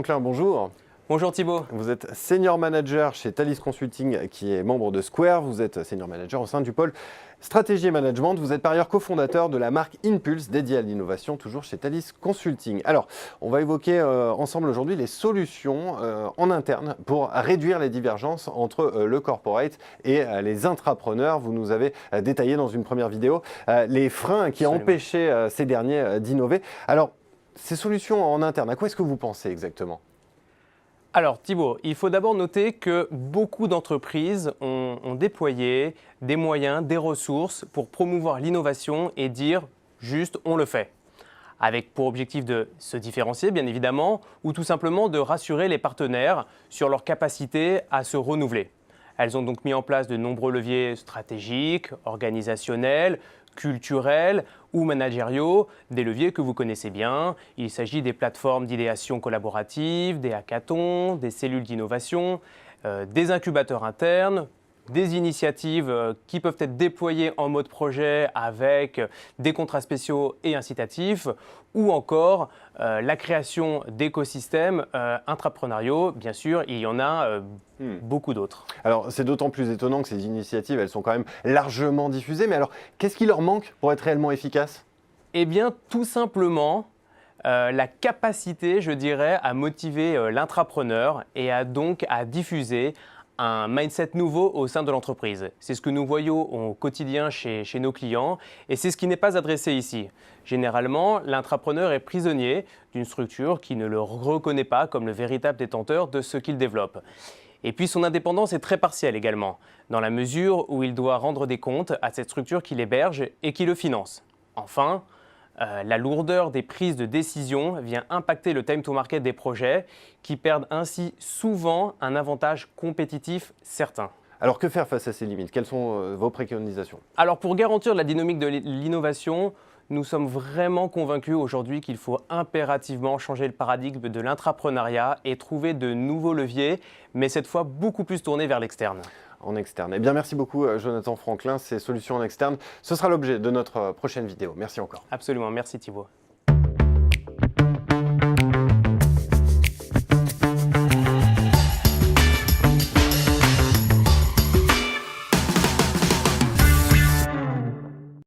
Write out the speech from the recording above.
Franklin, bonjour. Bonjour Thibaut. Vous êtes senior manager chez Thalys Consulting, qui est membre de Square. Vous êtes senior manager au sein du pôle stratégie et management. Vous êtes par ailleurs cofondateur de la marque Impulse, dédiée à l'innovation, toujours chez Thalys Consulting. Alors, on va évoquer ensemble aujourd'hui les solutions en interne pour réduire les divergences entre le corporate et les intrapreneurs. Vous nous avez détaillé dans une première vidéo les freins qui empêchaient ces derniers d'innover. Alors, ces solutions en interne, à quoi est-ce que vous pensez exactement ? Alors Thibaut, il faut d'abord noter que beaucoup d'entreprises ont déployé des moyens, des ressources pour promouvoir l'innovation et dire juste on le fait. Avec pour objectif de se différencier bien évidemment ou tout simplement de rassurer les partenaires sur leur capacité à se renouveler. Elles ont donc mis en place de nombreux leviers stratégiques, organisationnels, culturels ou managériaux, des leviers que vous connaissez bien. Il s'agit des plateformes d'idéation collaborative, des hackathons, des cellules d'innovation, des incubateurs internes, des initiatives qui peuvent être déployées en mode projet avec des contrats spéciaux et incitatifs, ou encore la création d'écosystèmes intrapreneuriaux. Bien sûr, il y en a beaucoup d'autres. Alors, c'est d'autant plus étonnant que ces initiatives, elles sont quand même largement diffusées. Mais alors, qu'est-ce qui leur manque pour être réellement efficaces ? Eh bien, tout simplement, la capacité, je dirais, à motiver l'intrapreneur et donc à diffuser un mindset nouveau au sein de l'entreprise. C'est ce que nous voyons au quotidien chez nos clients et c'est ce qui n'est pas adressé ici. Généralement, l'intrapreneur est prisonnier d'une structure qui ne le reconnaît pas comme le véritable détenteur de ce qu'il développe. Et puis son indépendance est très partielle également, dans la mesure où il doit rendre des comptes à cette structure qui l'héberge et qui le finance. Enfin, la lourdeur des prises de décision vient impacter le time to market des projets qui perdent ainsi souvent un avantage compétitif certain. Alors, que faire face à ces limites ? Quelles sont vos préconisations ? Alors pour garantir la dynamique de l'innovation, nous sommes vraiment convaincus aujourd'hui qu'il faut impérativement changer le paradigme de l'intrapreneuriat et trouver de nouveaux leviers, mais cette fois beaucoup plus tournés vers l'externe. En externe. Eh bien, merci beaucoup, Jonathan Franklin. Ces solutions en externe, ce sera l'objet de notre prochaine vidéo. Merci encore. Absolument, merci Thibaut.